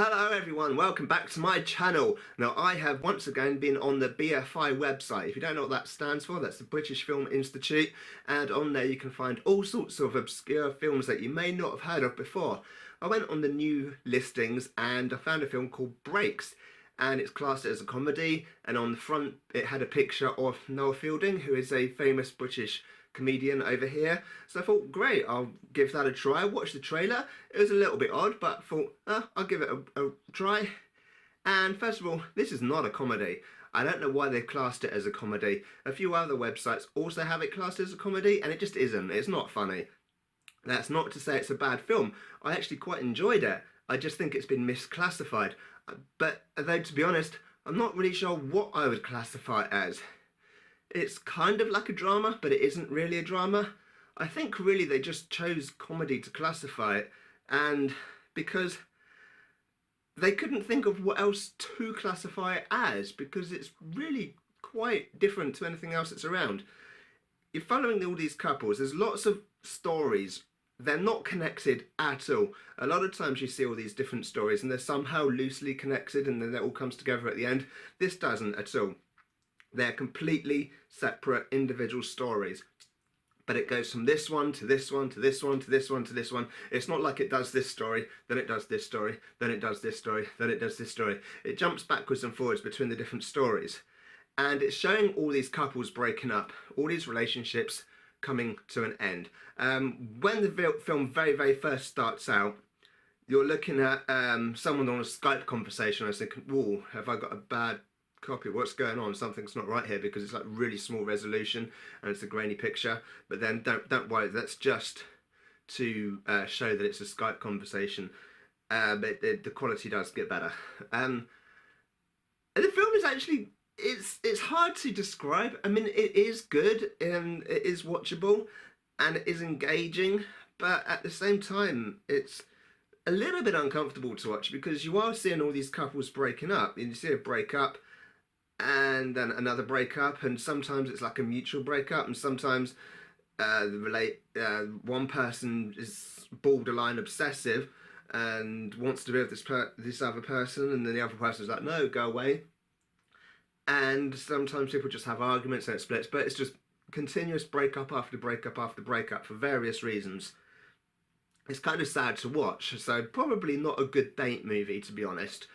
Hello everyone, welcome back to my channel. Now I have once again been on the BFI website. If you don't know what that stands for, that's the British Film Institute, and on there you can find all sorts of obscure films that you may not have heard of before. I went on the new listings and I found a film called Brakes, and it's classed as a comedy, and on the front it had a picture of Noel Fielding, who is a famous British comedian over here. So I thought, great, I'll give that a try. I watched the trailer. It was a little bit odd, but I thought, I'll give it a try. And first of all, this is not a comedy. I don't know why they classed it as a comedy. A few other websites also have it classed as a comedy, and it just isn't. It's not funny. That's not to say it's a bad film. I actually quite enjoyed it. I just think it's been misclassified. But though, to be honest, I'm not really sure what I would classify it as. It's kind of like a drama, but it isn't really a drama. I think really they just chose comedy to classify it, and because they couldn't think of what else to classify it as, because it's really quite different to anything else that's around. You're following all these couples, there's lots of stories. They're not connected at all. A lot of times you see all these different stories and they're somehow loosely connected and then it all comes together at the end. This doesn't at all. They're completely separate individual stories, but it goes from this one to this one to this one to this one to this one. It's not like it does this story, then it does this story, then it does this story, then it does this story. It jumps backwards and forwards between the different stories, and it's showing all these couples breaking up, all these relationships coming to an end. When the film very first starts out, you're looking at someone on a Skype conversation. I was thinking, whoa, have I got a bad copy? What's going on? Something's not right here, because it's like really small resolution and it's a grainy picture. But then don't worry, that's just to show that it's a Skype conversation. But the quality does get better. And the film is actually, it's hard to describe. I mean, it is good and it is watchable and it is engaging, but at the same time it's a little bit uncomfortable to watch, because you are seeing all these couples breaking up, and you see a breakup and then another breakup, and sometimes it's like a mutual breakup, and sometimes one person is borderline obsessive and wants to be with this other person, and then the other person is like, no, go away. And sometimes people just have arguments and it splits, but it's just continuous breakup after breakup after breakup for various reasons. It's kind of sad to watch, so probably not a good date movie, to be honest.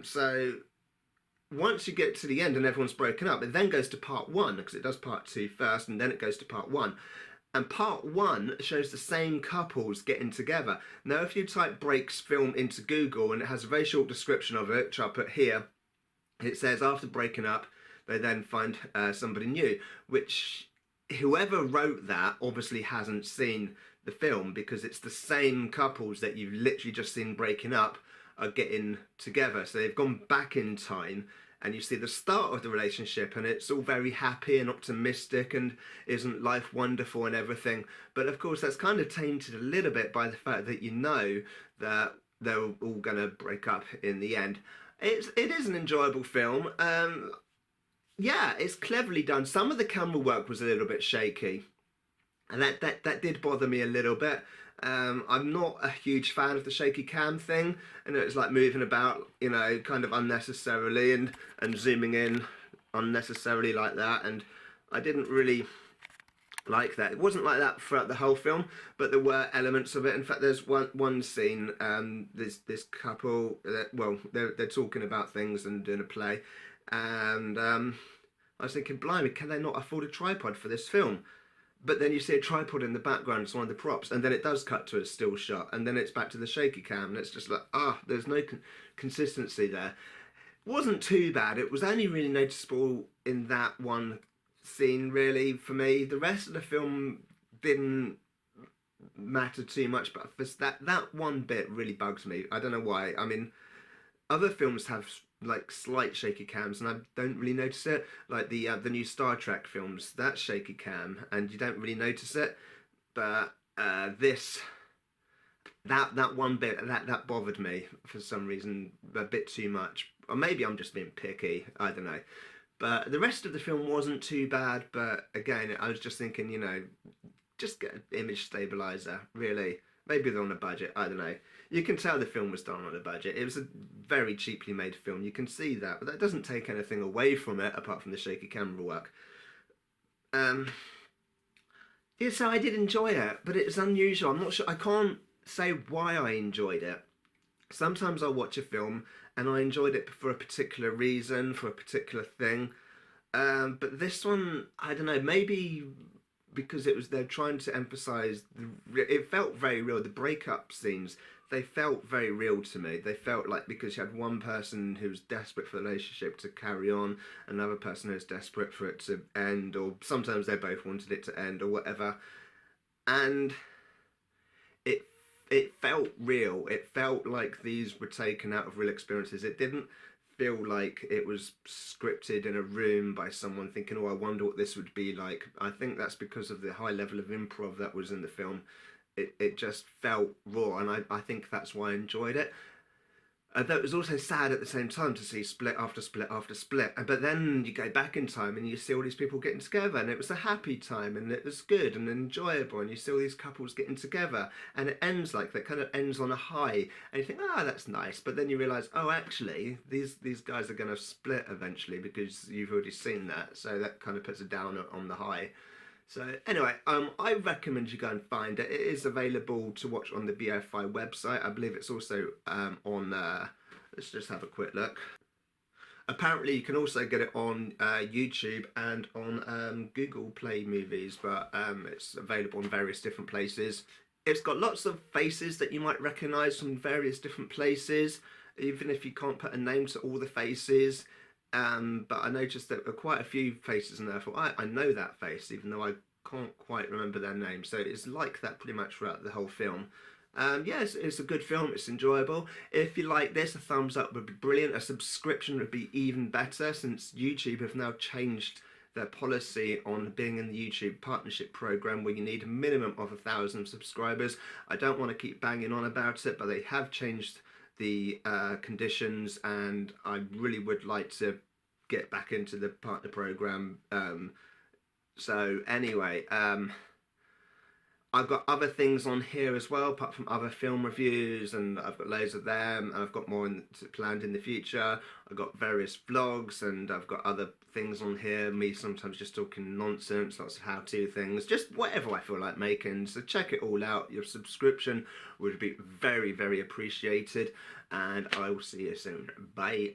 So once you get to the end and everyone's broken up, it then goes to part one, because it does part two first and then it goes to part one. And part one shows the same couples getting together. Now if you type Brakes film into Google, and it has a very short description of it, which I'll put here, it says after breaking up they then find somebody new, which whoever wrote that obviously hasn't seen the film, because it's the same couples that you've literally just seen breaking up are getting together. So they've gone back in time and you see the start of the relationship, and it's all very happy and optimistic and isn't life wonderful and everything. But of course that's kind of tainted a little bit by the fact that you know that they're all gonna break up in the end. It is an enjoyable film. Yeah, it's cleverly done. Some of the camera work was a little bit shaky, and that did bother me a little bit. I'm not a huge fan of the shaky cam thing, and it's like moving about, you know, kind of unnecessarily, and zooming in unnecessarily like that, and I didn't really like that. It wasn't like that throughout the whole film, but there were elements of it. In fact, there's one scene, this couple, well, they're talking about things and doing a play, and I was thinking, blimey, can they not afford a tripod for this film? But then you see a tripod in the background, it's one of the props, and then it does cut to a still shot, and then it's back to the shaky cam, and it's just like, there's no consistency there. It wasn't too bad. It was only really noticeable in that one scene, really, for me. The rest of the film didn't matter too much, but that one bit really bugs me. I don't know why. I mean, other films have like slight shaky cams and I don't really notice it, like the new Star Trek films, that's shaky cam and you don't really notice it, but that one bit that bothered me for some reason a bit too much, or maybe I'm just being picky, I don't know. But the rest of the film wasn't too bad, but again I was just thinking, you know, just get an image stabilizer, really. Maybe they're on a budget, I don't know. You can tell the film was done on a budget. It was a very cheaply made film, you can see that, but that doesn't take anything away from it apart from the shaky camera work. Um, yeah, so I did enjoy it, but it's unusual. I'm not sure, I can't say why I enjoyed it. Sometimes I'll watch a film and I enjoyed it for a particular reason, for a particular thing. But this one, I don't know, maybe because they're trying to emphasize it felt very real. The breakup scenes, they felt very real to me. They felt like, because you had one person who's desperate for the relationship to carry on, another person who's desperate for it to end, or sometimes they both wanted it to end or whatever, and it it felt real. It felt like these were taken out of real experiences. It didn't feel like it was scripted in a room by someone thinking, oh, I wonder what this would be like. I think that's because of the high level of improv that was in the film. It just felt raw, and I think that's why I enjoyed it. That was also sad at the same time to see split after split after split. But then you go back in time and you see all these people getting together, and it was a happy time, and it was good and enjoyable, and you see all these couples getting together, and it ends like that, kind of ends on a high, and you think, ah, that's nice. But then you realise, oh, actually, these guys are going to split eventually, because you've already seen that. So that kind of puts a downer on the high. So anyway, I recommend you go and find it. It is available to watch on the BFI website. I believe it's also on, let's just have a quick look. Apparently you can also get it on YouTube and on Google Play Movies, but it's available in various different places. It's got lots of faces that you might recognise from various different places, even if you can't put a name to all the faces. But I noticed that there are quite a few faces in there. I thought, I know that face, even though I can't quite remember their name. So it's like that pretty much throughout the whole film. Yeah, it's a good film. It's enjoyable. If you like this, a thumbs up would be brilliant. A subscription would be even better, since YouTube have now changed their policy on being in the YouTube partnership program, where you need a minimum of 1,000 subscribers. I don't want to keep banging on about it, but they have changed the conditions, and I really would like to get back into the partner program. So anyway, I've got other things on here as well, apart from other film reviews, and I've got loads of them, and I've got more planned in the future. I've got various vlogs, and I've got other things on here, me sometimes just talking nonsense, lots of how-to things, just whatever I feel like making. So check it all out. Your subscription would be very, very appreciated, and I will see you soon. Bye.